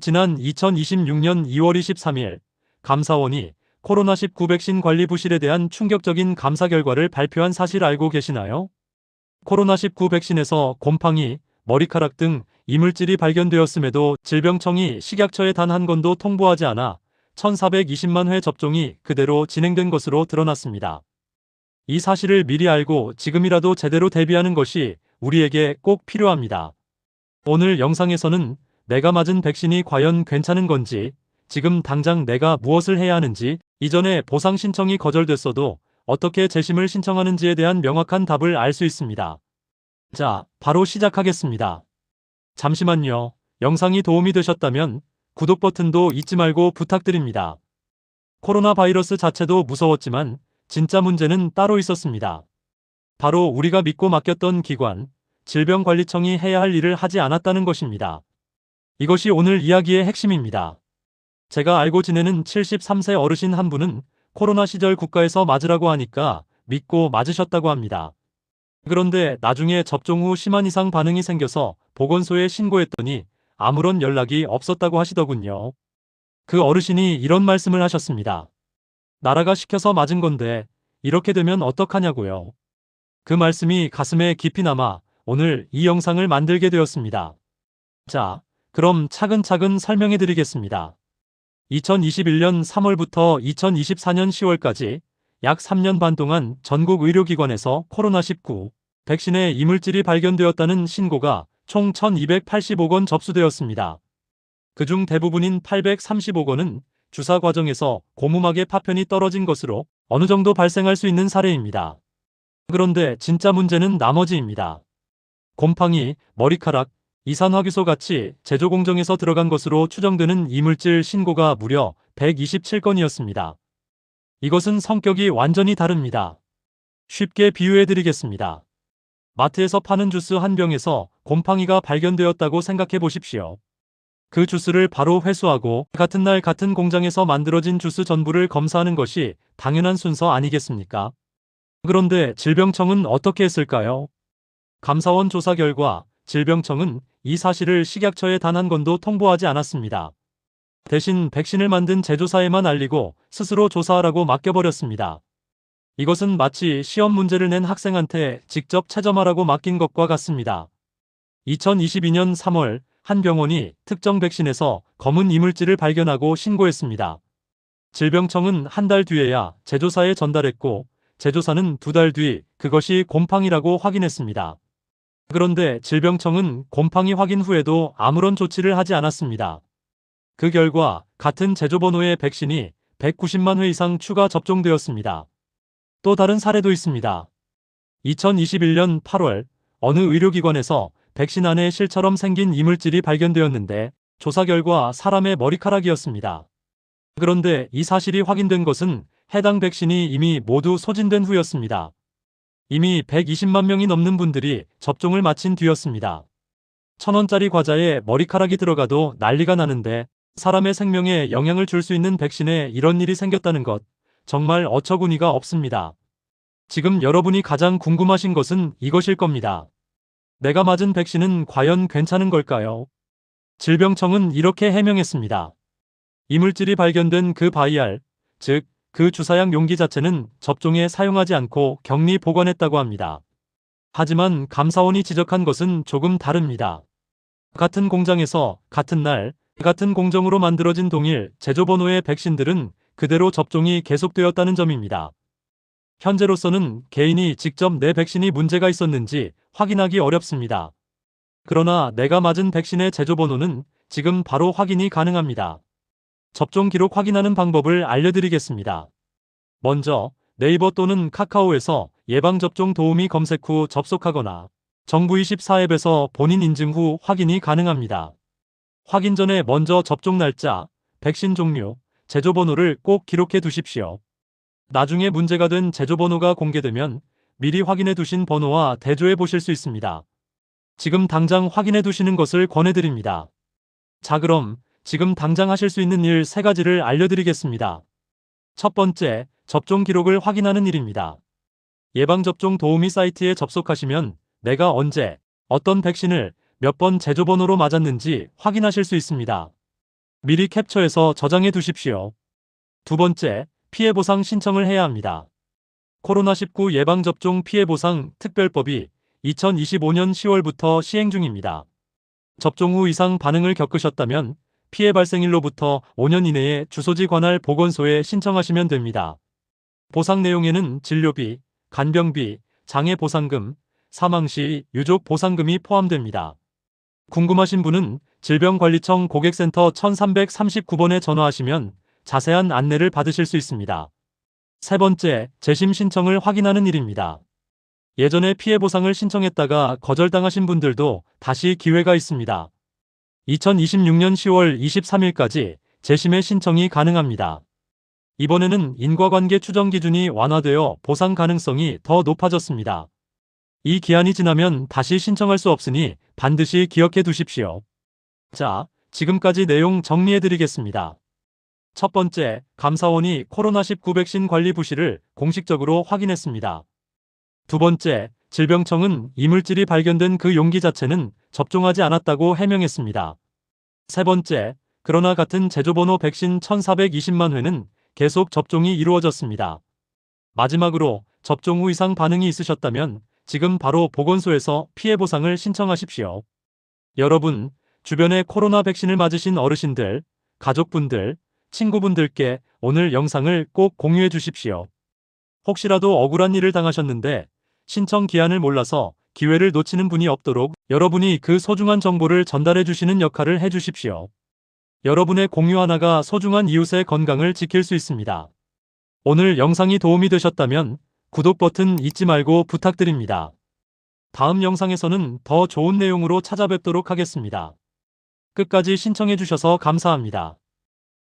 지난 2026년 2월 23일 감사원이 코로나19 백신 관리 부실에 대한 충격적인 감사 결과를 발표한 사실 알고 계시나요? 코로나19 백신에서 곰팡이, 머리카락 등 이물질이 발견되었음에도 질병청이 식약처에 단 한 건도 통보하지 않아 1,420만 회 접종이 그대로 진행된 것으로 드러났습니다. 이 사실을 미리 알고 지금이라도 제대로 대비하는 것이 우리에게 꼭 필요합니다. 오늘 영상에서는 내가 맞은 백신이 과연 괜찮은 건지, 지금 당장 내가 무엇을 해야 하는지, 이전에 보상 신청이 거절됐어도 어떻게 재심을 신청하는지에 대한 명확한 답을 알 수 있습니다. 자, 바로 시작하겠습니다. 잠시만요. 영상이 도움이 되셨다면 구독 버튼도 잊지 말고 부탁드립니다. 코로나 바이러스 자체도 무서웠지만 진짜 문제는 따로 있었습니다. 바로 우리가 믿고 맡겼던 기관, 질병관리청이 해야 할 일을 하지 않았다는 것입니다. 이것이 오늘 이야기의 핵심입니다. 제가 알고 지내는 73세 어르신 한 분은 코로나 시절 국가에서 맞으라고 하니까 믿고 맞으셨다고 합니다. 그런데 나중에 접종 후 심한 이상 반응이 생겨서 보건소에 신고했더니 아무런 연락이 없었다고 하시더군요. 그 어르신이 이런 말씀을 하셨습니다. 나라가 시켜서 맞은 건데 이렇게 되면 어떡하냐고요. 그 말씀이 가슴에 깊이 남아 오늘 이 영상을 만들게 되었습니다. 자, 그럼 차근차근 설명해 드리겠습니다. 2021년 3월부터 2024년 10월까지 약 3년 반 동안 전국 의료기관에서 코로나19 백신의 이물질이 발견되었다는 신고가 총 1,285건 접수되었습니다. 그중 대부분인 835건은 주사 과정에서 고무막의 파편이 떨어진 것으로 어느 정도 발생할 수 있는 사례입니다. 그런데 진짜 문제는 나머지입니다. 곰팡이, 머리카락, 이산화규소 같이 제조 공정에서 들어간 것으로 추정되는 이물질 신고가 무려 127건이었습니다. 이것은 성격이 완전히 다릅니다. 쉽게 비유해 드리겠습니다. 마트에서 파는 주스 한 병에서 곰팡이가 발견되었다고 생각해 보십시오. 그 주스를 바로 회수하고 같은 날 같은 공장에서 만들어진 주스 전부를 검사하는 것이 당연한 순서 아니겠습니까? 그런데 질병청은 어떻게 했을까요? 감사원 조사 결과 질병청은 이 사실을 식약처에 단 한 건도 통보하지 않았습니다. 대신 백신을 만든 제조사에만 알리고 스스로 조사하라고 맡겨버렸습니다. 이것은 마치 시험 문제를 낸 학생한테 직접 채점하라고 맡긴 것과 같습니다. 2022년 3월 한 병원이 특정 백신에서 검은 이물질을 발견하고 신고했습니다. 질병청은 한 달 뒤에야 제조사에 전달했고 제조사는 2달 뒤 그것이 곰팡이라고 확인했습니다. 그런데 질병청은 곰팡이 확인 후에도 아무런 조치를 하지 않았습니다. 그 결과 같은 제조번호의 백신이 190만 회 이상 추가 접종되었습니다. 또 다른 사례도 있습니다. 2021년 8월 어느 의료기관에서 백신 안에 실처럼 생긴 이물질이 발견되었는데 조사 결과 사람의 머리카락이었습니다. 그런데 이 사실이 확인된 것은 해당 백신이 이미 모두 소진된 후였습니다. 이미 120만 명이 넘는 분들이 접종을 마친 뒤였습니다. 1,000원짜리 과자에 머리카락이 들어가도 난리가 나는데 사람의 생명에 영향을 줄 수 있는 백신에 이런 일이 생겼다는 것, 정말 어처구니가 없습니다. 지금 여러분이 가장 궁금하신 것은 이것일 겁니다. 내가 맞은 백신은 과연 괜찮은 걸까요? 질병청은 이렇게 해명했습니다. 이물질이 발견된 그 바이알, 즉 그 주사약 용기 자체는 접종에 사용하지 않고 격리 보관했다고 합니다. 하지만 감사원이 지적한 것은 조금 다릅니다. 같은 공장에서 같은 날, 같은 공정으로 만들어진 동일 제조번호의 백신들은 그대로 접종이 계속되었다는 점입니다. 현재로서는 개인이 직접 내 백신이 문제가 있었는지 확인하기 어렵습니다. 그러나 내가 맞은 백신의 제조번호는 지금 바로 확인이 가능합니다. 접종 기록 확인하는 방법을 알려드리겠습니다. 먼저 네이버 또는 카카오에서 예방접종 도우미 검색 후 접속하거나 정부24 앱에서 본인 인증 후 확인이 가능합니다. 확인 전에 먼저 접종 날짜, 백신 종류, 제조번호를 꼭 기록해 두십시오. 나중에 문제가 된 제조번호가 공개되면 미리 확인해 두신 번호와 대조해 보실 수 있습니다. 지금 당장 확인해 두시는 것을 권해드립니다. 자, 그럼 지금 당장 하실 수 있는 일 3가지를 알려드리겠습니다. 첫 번째, 접종 기록을 확인하는 일입니다. 예방접종 도우미 사이트에 접속하시면 내가 언제, 어떤 백신을 몇 번 제조번호로 맞았는지 확인하실 수 있습니다. 미리 캡처해서 저장해 두십시오. 두 번째, 피해 보상 신청을 해야 합니다. 코로나19 예방접종 피해보상 특별법이 2025년 10월부터 시행 중입니다. 접종 후 이상 반응을 겪으셨다면 피해 발생일로부터 5년 이내에 주소지 관할 보건소에 신청하시면 됩니다. 보상 내용에는 진료비, 간병비, 장애 보상금, 사망 시 유족 보상금이 포함됩니다. 궁금하신 분은 질병관리청 고객센터 1339번에 전화하시면 자세한 안내를 받으실 수 있습니다. 세 번째, 재심 신청을 확인하는 일입니다. 예전에 피해 보상을 신청했다가 거절당하신 분들도 다시 기회가 있습니다. 2026년 10월 23일까지 재심의 신청이 가능합니다. 이번에는 인과관계 추정 기준이 완화되어 보상 가능성이 더 높아졌습니다. 이 기한이 지나면 다시 신청할 수 없으니 반드시 기억해 두십시오. 자, 지금까지 내용 정리해 드리겠습니다. 첫 번째, 감사원이 코로나19 백신 관리 부실을 공식적으로 확인했습니다. 두 번째, 질병청은 이물질이 발견된 그 용기 자체는 접종하지 않았다고 해명했습니다. 세 번째, 그러나 같은 제조번호 백신 1420만 회는 계속 접종이 이루어졌습니다. 마지막으로 접종 후 이상 반응이 있으셨다면 지금 바로 보건소에서 피해 보상을 신청하십시오. 여러분, 주변에 코로나 백신을 맞으신 어르신들, 가족분들, 친구분들께 오늘 영상을 꼭 공유해 주십시오. 혹시라도 억울한 일을 당하셨는데 신청 기한을 몰라서 기회를 놓치는 분이 없도록 여러분이 그 소중한 정보를 전달해 주시는 역할을 해 주십시오. 여러분의 공유 하나가 소중한 이웃의 건강을 지킬 수 있습니다. 오늘 영상이 도움이 되셨다면 구독 버튼 잊지 말고 부탁드립니다. 다음 영상에서는 더 좋은 내용으로 찾아뵙도록 하겠습니다. 끝까지 신청해 주셔서 감사합니다.